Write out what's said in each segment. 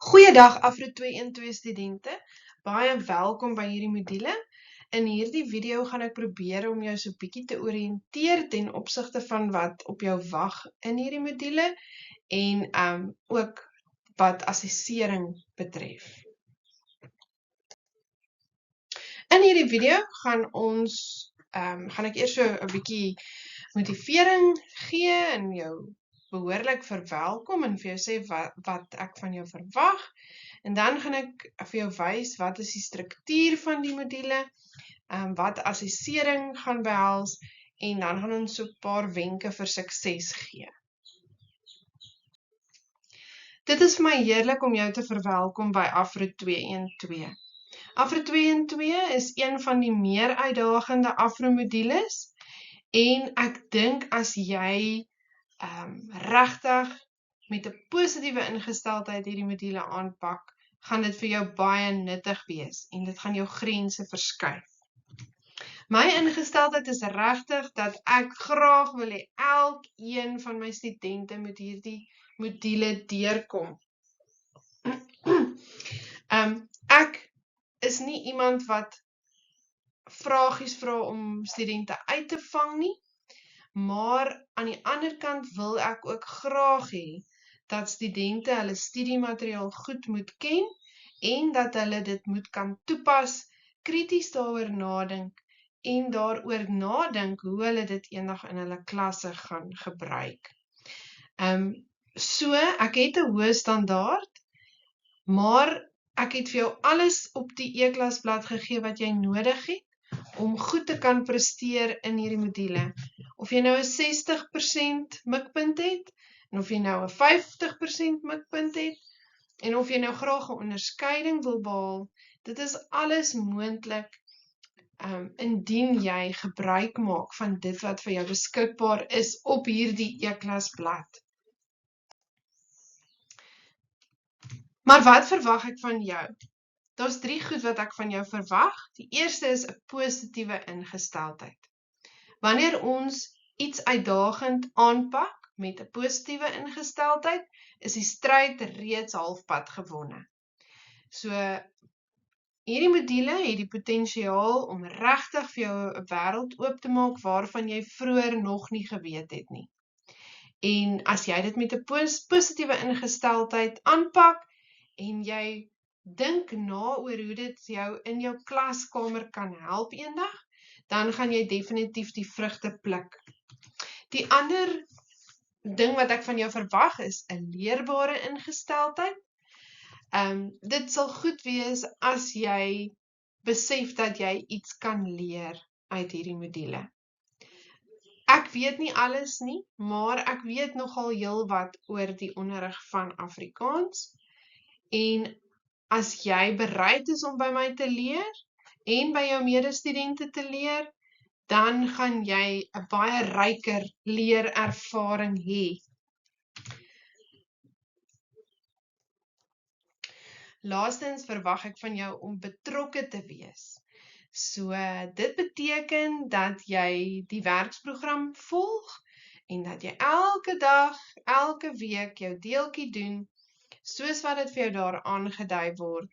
Goeiedag Afro 212 studente, baie welkom by hierdie module. In hierdie video gaan ek probeer om jou so bietjie te oriënteer ten opsigte van wat op jou wag in hierdie module en ook wat assessering betref. In hierdie video gaan ek eers so 'n bietjie motivering gee en jou behoorlik verwelkom en vir jou sê wat ek van jou verwag. En dan gaan ek vir jou wys wat is die struktuur van die module, wat assessering gaan behels en dan gaan ons so 'n paar wenke vir sukses gee. Dit is vir my heerlik om jou te verwelkom by Afro 212. Afro 212 is een van die meer uitdagende Afro modules en ek dink as jy regtig met 'n positiewe ingesteldheid hierdie module aanpak, gaan dit vir jou baie nuttig wees en dit gaan jou grense verskuif. My ingesteldheid is regtig dat ek graag wil hê elkeen van my studente moet hierdie module deurkom. Ek is nie iemand wat vragies vra om studente uit te vang nie, maar aan die ander kant wil ek ook graag hê dat studente hulle studiemateriaal goed moet ken en dat hulle dit moet kan toepas, krities daaroor nadink en daaroor nadink hoe hulle dit eendag in hulle klasse gaan gebruik. So ek het 'n hoë standaard, maar ek het vir jou alles op die e-klasblad gegee wat jy nodig het om goed te kan presteer in hierdie module. Of jy nou 'n 60% mikpunt het, en of jy nou 'n 50% mikpunt het, en of jy nou graag 'n onderskeiding wil behaal, dit is alles moontlik indien jy gebruik maak van dit wat vir jou beskikbaar is op hierdie e-klasblad. Maar wat verwag ek van jou? Daar's 3 goed wat ek van jou verwag. Die eerste is 'n positiewe ingesteldheid. Wanneer ons iets uitdagend aanpak met 'n positiewe ingesteldheid, is die stryd reeds halfpad gewonne. So, hierdie module het die potensiaal om regtig vir jou 'n wêreld oop te maak waarvan jy vroeër nog nie geweet het nie. En as jy dit met 'n positiewe ingesteldheid aanpak en jy dink na oor hoe dit jou in jou klaskamer kan help eendag, dan gaan jy definitief die vrugte pluk. Die ander ding wat ek van jou verwag is 'n leerbare ingesteldheid. Dit sal goed wees as jy besef dat jy iets kan leer uit hierdie module. Ek weet nie alles nie, maar ek weet nogal heelwat oor die onderrig van Afrikaans. En as jy bereid is om by my te leer en by jou medestudente te leer, dan gaan jy 'n baie ryker leerervaring hê. Laastens verwag ek van jou om betrokke te wees. So dit beteken dat jy die werksprogram volg en dat jy elke dag, elke week jou deeltjie doen, soos wat dit vir jou daar aangedui word.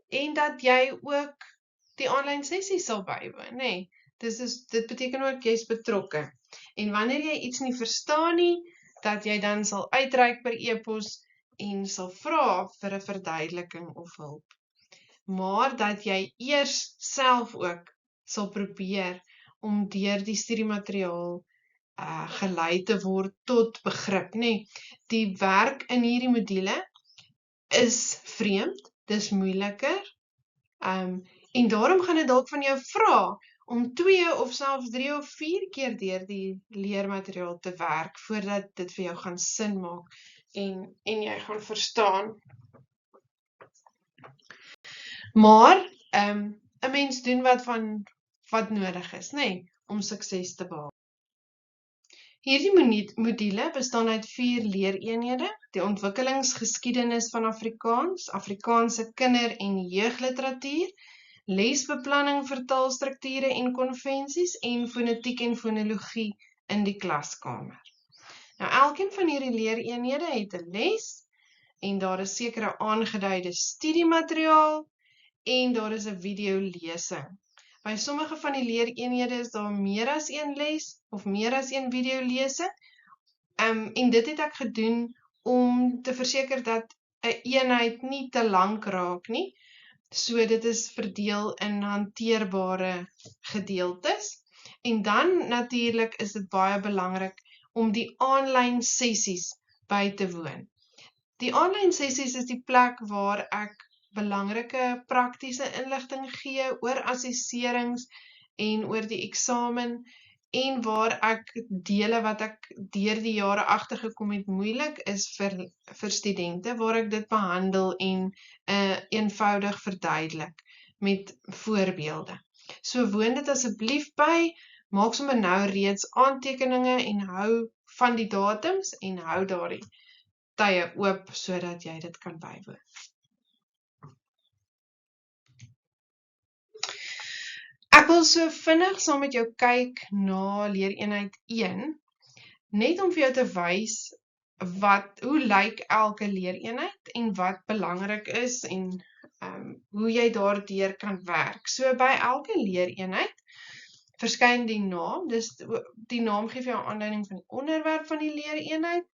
En dat jy ook die aanlyn sessies sal bywoon, nê? Dit beteken ook jy's betrokke. En wanneer jy iets nie verstaan nie, dat jy dan sal uitreik per e-pos en sal vra vir 'n verduideliking of hulp. Maar dat jy eers self ook sal probeer om deur die studiemateriaal gelei te word tot begrip, nê? Die werk in hierdie module is vreemd, dis moeiliker, en daarom gaan dit dalk van jou vra om 2 of selfs 3 of 4 keer deur die leermateriaal te werk voordat dit vir jou gaan sin maak en jy gaan verstaan. Maar 'n mens doen wat nodig is, nê, om sukses te behaal. Hierdie module bestaan uit 4 leereenhede: die ontwikkelingsgeskiedenis van Afrikaans, Afrikaanse kinder- en jeugliteratuur, lesbeplanning vir taalstrukture en konvensies en fonetiek en fonologie in die klaskamer. Nou elkeen van hierdie leereenhede het 'n les en daar is sekere aangeduide studiemateriaal en daar is 'n videolesing. By sommige van die leereenhede is daar meer as een les of meer as een videolesing. En dit het ek gedoen om te verseker dat 'n eenheid nie te lank raak nie. So dit is verdeel in hanteerbare gedeeltes. En dan natuurlik is dit baie belangrik om die aanlyn sessies by te woon. Die aanlyn sessies is die plek waar ek belangrike praktiese inligting gee oor assesserings en oor die eksamen en waar ek dele wat ek deur die jare agtergekom het moeilik is vir studente, waar ek dit behandel en eenvoudig verduidelik met voorbeelde. So woon dit asseblief by, maak sommer nou reeds aantekeninge en hou van die datums en hou daardie tye oop sodat jy dit kan bywoon. Ek wil so vinnig saam met jou kyk na leereenheid 1, net om vir jou te wys hoe lyk elke leereenheid en wat belangrik is en hoe jy daardeur kan werk. So by elke leereenheid verskyn die naam, dus die naam gee vir jou 'n aanduiding van die onderwerp van die leereenheid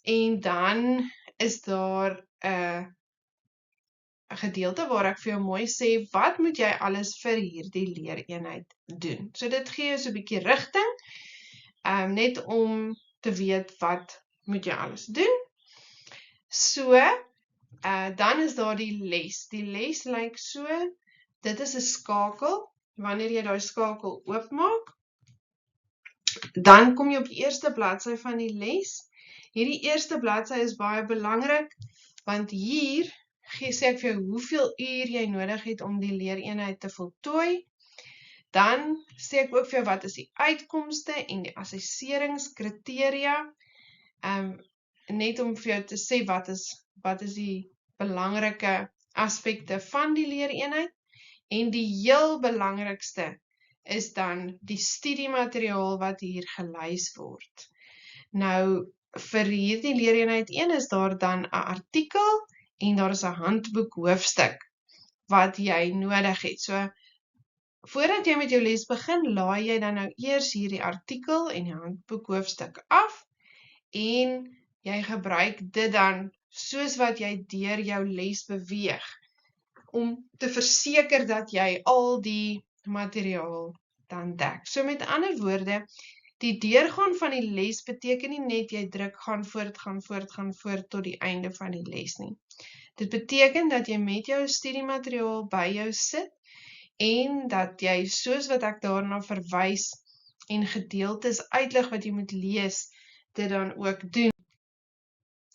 en dan is daar 'n gedeelte waar ek vir jou mooi sê, wat moet jy alles vir hierdie leereenheid doen? So dit gee jou so 'n bietjie rigting, net om te weet wat moet jy alles doen. So, dan is daar die les. Die les lyk so, dit is 'n skakel. Wanneer jy daai skakel oopmaak, dan kom jy op die eerste bladsy van die les. Hierdie eerste bladsy is baie belangrik, want hier sê ek vir jou hoeveel uur jy nodig het om die leereenheid te voltooi. Dan sê ek ook vir jou wat is die uitkomste en die assesseringskriteria, net om vir jou te sê wat is die belangrike aspekte van die leereenheid. En die heel belangrikste is dan die studiemateriaal wat hier gelys word. Nou, vir hierdie leereenheid 1 is daar dan 'n artikel en daar is 'n handboek hoofstuk wat jy nodig het. So, voordat jy met jou les begin, laai jy dan nou eers hierdie artikel en die handboek hoofstuk af en jy gebruik dit dan soos wat jy deur jou les beweeg, om te verseker dat jy al die materiaal dan dek. So met ander woorde, die deurgaan van die les beteken nie net jy druk gaan voort tot die einde van die les nie. Dit beteken dat jy met jou studiemateriaal by jou sit en dat jy, soos wat ek daarna verwys en gedeeltes uitlig wat jy moet lees, dit dan ook doen.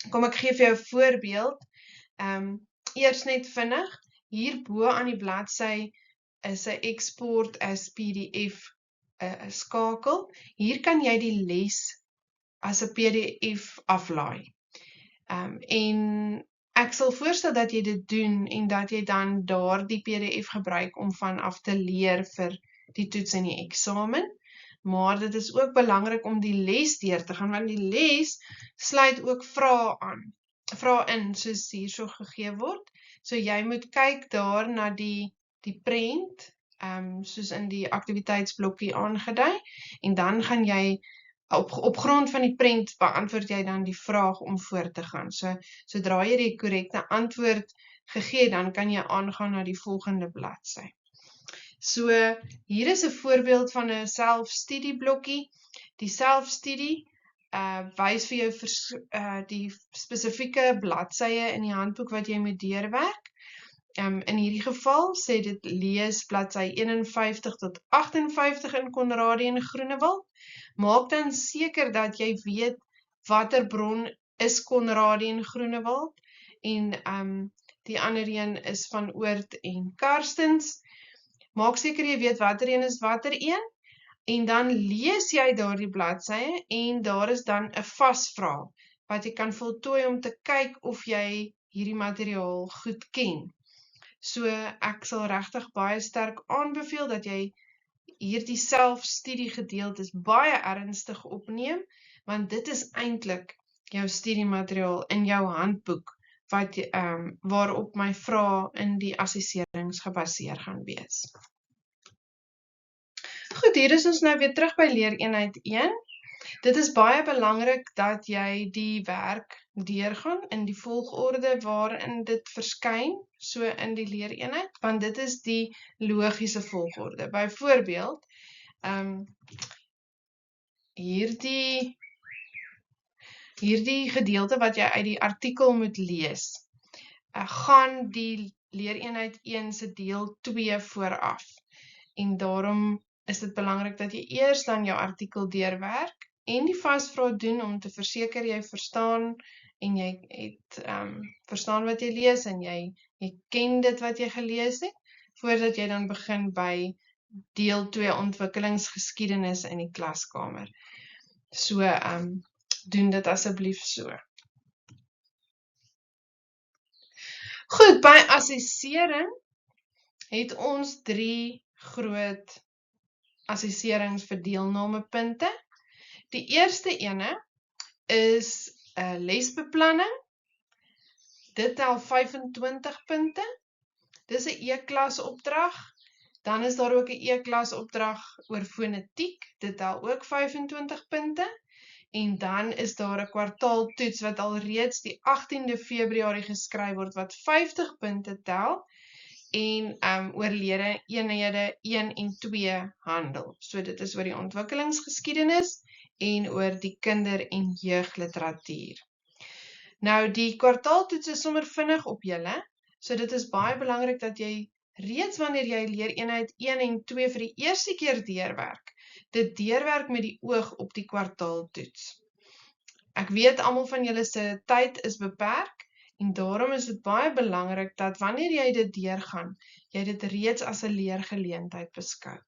Kom ek gee vir jou 'n voorbeeld. Eers net vinnig, hierbo aan die bladsy is 'n export as PDF skakel. Hier kan jy die les as 'n PDF aflaai. En ek sal voorstel dat jy dit doen en dat jy dan daardie PDF gebruik om vanaf te leer vir die toets en die eksamen. Maar dit is ook belangrik om die les deur te gaan, want die les sluit ook vrae in, soos hierso gegee word. So jy moet kyk daar na die prent, soos in die aktiwiteitsblokkie aangedui, en dan gaan jy op grond van die prent beantwoord jy dan die vraag om voort te gaan. So, sodra jy die korrekte antwoord gegee, dan kan jy aangaan na die volgende bladsy. So, hier is 'n voorbeeld van 'n selfstudieblokkie. Die selfstudie wys vir jou die spesifieke bladsye in die handboek wat jy moet deurwerk. In hierdie geval sê dit lees bladsy 51 tot 58 in Conradie en Groenewald. Maak dan seker dat jy weet watter bron is Conradie en Groenewald en die ander een is van Oort en Karstens. Maak seker jy weet watter een is watter een en dan lees jy daardie bladsye en daar is dan 'n vasvraag wat jy kan voltooi om te kyk of jy hierdie materiaal goed ken. So ek sal regtig baie sterk aanbeveel dat jy hierdie selfstudie gedeeltes baie ernstig opneem, want dit is eintlik jou studiemateriaal in jou handboek waarop my vrae in die assesserings gebaseer gaan wees. Goed, hier is ons nou weer terug by leereenheid 1. Dit is baie belangrik dat jy die werk deurgaan in die volgorde waarin dit verskyn, so in die leereenheid, want dit is die logiese volgorde. Byvoorbeeld, hierdie gedeelte wat jy uit die artikel moet lees, gaan die leereenheid 1 se deel 2 vooraf. En daarom is dit belangrik dat jy eers dan jou artikel deurwerk en die vasvrae doen om te verseker jy verstaan en jy het verstaan wat jy lees en jy ken dit wat jy gelees het, voordat jy dan begin by deel 2 ontwikkelingsgeskiedenis in die klaskamer. So, doen dit asseblief so. Goed, by assessering het ons 3 groot assesserings vir deelnamepunte. Die eerste ene is lesbeplanning. Dit tel 25 punte. Dis 'n E-klas opdrag. Dan is daar ook 'n E-klas opdrag oor fonetiek. Dit tel ook 25 punte. En dan is daar 'n kwartaaltoets wat alreeds die 18de Februarie geskryf word wat 50 punte tel en oor eenhede 1 en 2 handel. So dit is oor die ontwikkelingsgeskiedenis en oor die kinder- en jeugliteratuur. Nou die kwartaaltoets is sommer vinnig op julle, so dit is baie belangrik dat jy reeds wanneer jy leereenheid 1 en 2 vir die eerste keer deurwerk, dit deurwerk met die oog op die kwartaaltoets. Ek weet almal van julle se tyd is beperk en daarom is dit baie belangrik dat wanneer jy dit deurgaan, jy dit reeds as 'n leergeleentheid beskou.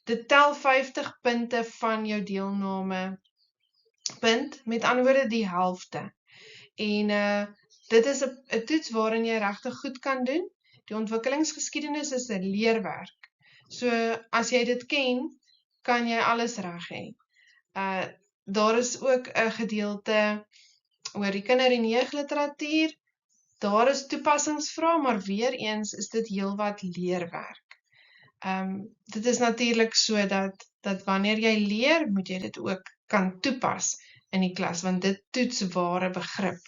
Dit tel 50 punte van jou deelname punt, met ander woorde die helfte. En dit is 'n toets waarin jy regtig goed kan doen. Die ontwikkelingsgeskiedenis is 'n leerwerk. So as jy dit ken, kan jy alles reg hê. Daar is ook 'n gedeelte oor die kinder- en jeugliteratuur. Daar is toepassingsvrae, maar weer eens is dit heelwat leerwerk. Dit is natuurlik so dat wanneer jy leer, moet jy dit ook kan toepas in die klas, want dit toets ware begrip.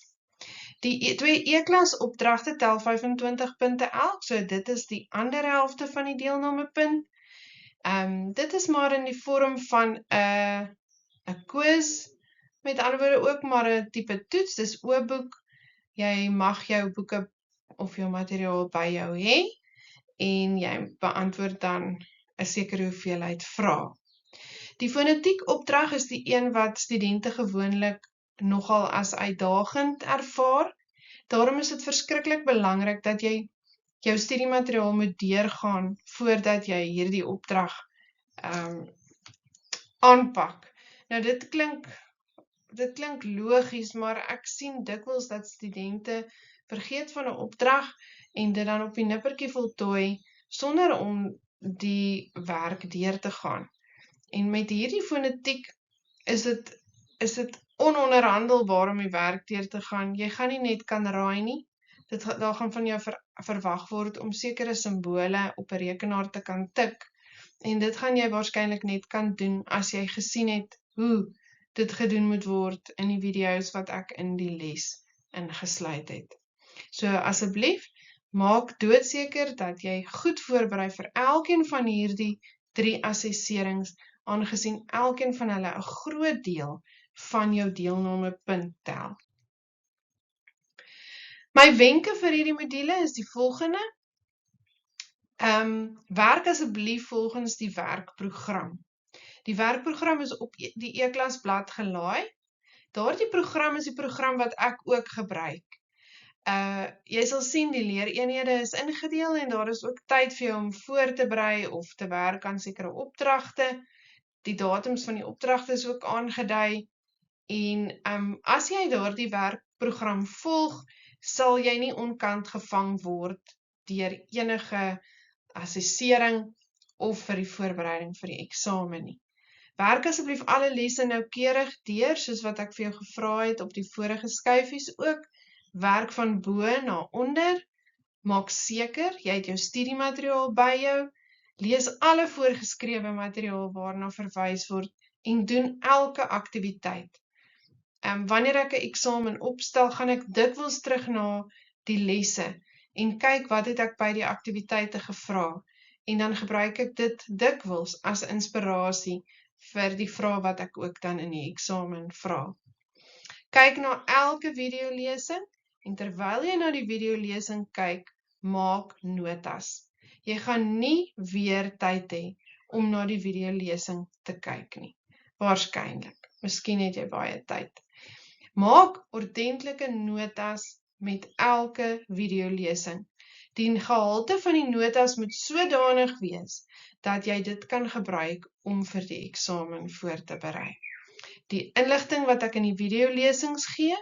Die 2 E-klas opdragte tel 25 punte elk, so dit is die ander helfte van die deelnamepunt. Dit is maar in die vorm van 'n quiz, met ander woorde ook maar 'n tipe toets, dis O-boek. Jy mag jou boeke of jou materiaal by jou hê en jy beantwoord dan 'n sekere hoeveelheid vrae. Die fonetiek opdrag is die een wat studente gewoonlik nogal as uitdagend ervaar. Daarom is dit verskriklik belangrik dat jy jou studiemateriaal moet deurgaan voordat jy hierdie opdrag aanpak. Nou dit klink logies, maar ek sien dikwels dat studente vergeet van 'n opdrag en dit dan op die nippertjie voltooi sonder om die werk deur te gaan. En met hierdie fonetiek is dit ononderhandelbaar om die werk deur te gaan. Jy gaan nie net kan raai nie. Daar gaan van jou verwag word om sekere simbole op 'n rekenaar te kan tik. En dit gaan jy waarskynlik net kan doen as jy gesien het hoe dit gedoen moet word in die video's wat ek in die les ingesluit het. So asseblief, maak doodseker dat jy goed voorberei vir elkeen van hierdie 3 assesserings, aangesien elkeen van hulle 'n groot deel van jou deelnamepunt tel. My wenke vir hierdie module is die volgende. Werk asseblief volgens die werkprogram. Die werkprogram is op die E-klasblad gelaai. Daardie program is die program wat ek ook gebruik. Jy sal sien die leereenhede is ingedeel en daar is ook tyd vir jou om voor te berei of te werk aan sekere opdragte. Die datums van die opdragte is ook aangedui. En as jy daardie werkprogram volg, sal jy nie onkant gevang word deur enige assessering of vir die voorbereiding vir die eksamen nie. Werk asseblief alle lesse noukeurig deur, soos wat ek vir jou gevra het op die vorige skyfies ook. werk van bo na onder, maak seker, jy het jou studiemateriaal by jou, lees alle voorgeskrewe materiaal waarna verwys word en doen elke aktiwiteit. Wanneer ek 'n eksamen opstel, gaan ek dikwels terug na die lesse en kyk wat het ek by die aktiwiteite gevra en dan gebruik ek dit dikwels as inspirasie vir die vrae wat ek ook dan in die eksamen vra. Kyk na elke videolesing en terwyl jy na die videolesing kyk, maak notas. Jy gaan nie weer tyd hê om na die videolesing te kyk nie. Waarskynlik. Miskien het jy baie tyd. Maak ordentlike notas met elke videolesing. Die gehalte van die notas moet sodanig wees dat jy dit kan gebruik om vir die eksamen voor te berei. Die inligting wat ek in die videolesings gee,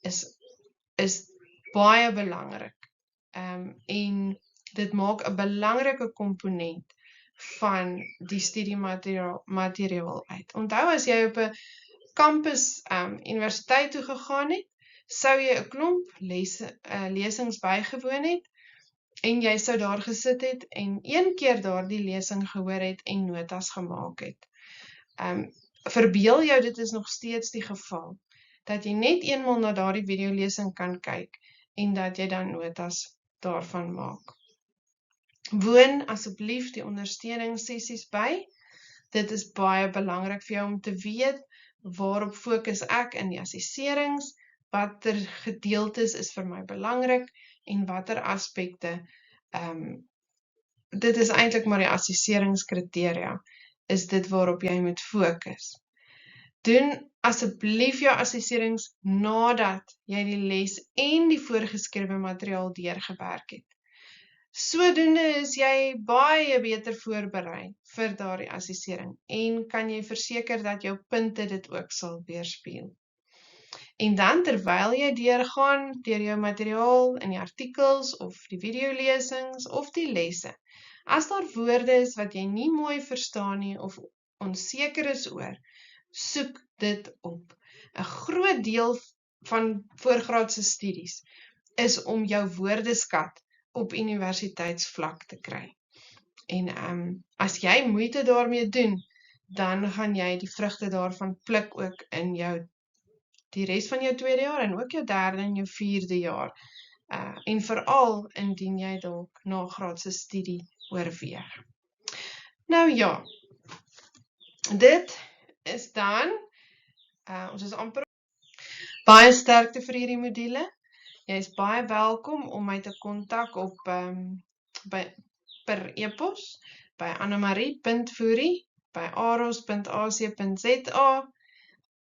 is baie belangrik. En dit maak 'n belangrike komponent van die studiemateriaal uit. Onthou, as jy op 'n kampus universiteit toe gegaan het, sou jy 'n klomp lesings bygewoon het en jy sou daar gesit het en een keer daardie lesing gehoor het en notas gemaak het. Verbeel jou dit is nog steeds die geval, dat jy net eenmaal na daardie videolesing kan kyk en dat jy dan notas daarvan maak. Woon asseblief die ondersteuningssessies by. Dit is baie belangrik vir jou om te weet waarop fokus ek in die assesserings, watter gedeeltes is vir my belangrik en watter aspekte. Dit is eintlik maar die assesseringskriteria, is dit waarop jy moet fokus. Doen asseblief jou assesserings nadat jy die les en die voorgeskrewe materiaal deurgewerk het. Sodoende is jy baie beter voorberei vir daardie assessering en kan jy verseker dat jou punte dit ook sal weerspieël. En dan terwyl jy deurgaan deur jou materiaal in die artikels of die videolesings of die lesse, as daar woorde is wat jy nie mooi verstaan nie of onseker is oor, soek dit op. 'n Groot deel van voorgraadse studies is om jou woordeskat op universiteitsvlak te kry. En as jy moeite daarmee doen, dan gaan jy die vrugte daarvan pluk ook in die res van jou tweede jaar en ook jou derde en jou vierde jaar. En veral indien jy dalk nagraadse studie oorweeg. Nou ja, dit is dan, ons is amper baie sterkte vir hierdie module. Jy is baie welkom om my te kontak op per e-pos by annemarie.fourie@aros.ac.za.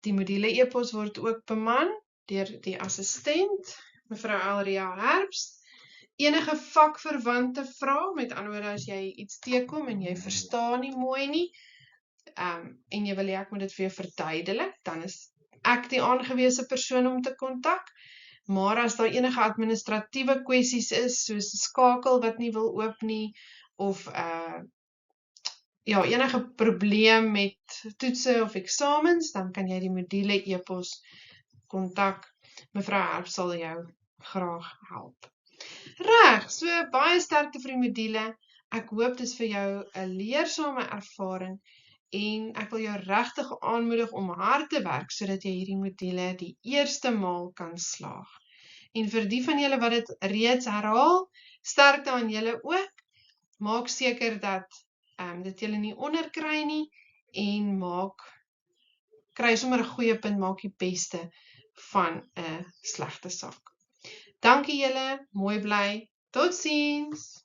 Die module e-pos word ook beman deur die assistent, mevrou Elria Herbst. Enige vakverwante vrae, met ander woorde as jy iets teekom en jy verstaan nie mooi nie, en jy wil hê ek moet dit vir jou verduidelik, dan is ek die aangewese persoon om te kontak. Maar as daar enige administratiewe kwessies is, soos 'n skakel wat nie wil oop nie, of enige probleem met toetse of eksamens, dan kan jy die module e-pos kontak. Mevrou Herbst sal jou graag help. Reg, so baie sterkte vir die module. Ek hoop dit is vir jou 'n leersame ervaring en ek wil jou regtig aanmoedig om hard te werk sodat jy hierdie module die eerste maal kan slaag. En vir die van julle wat dit reeds herhaal, sterkte aan julle ook. Maak seker dat dit julle nie onderkry nie en kry sommer 'n goeie punt, maak die beste van 'n slegte saak. Dankie julle, mooi bly. Totsiens.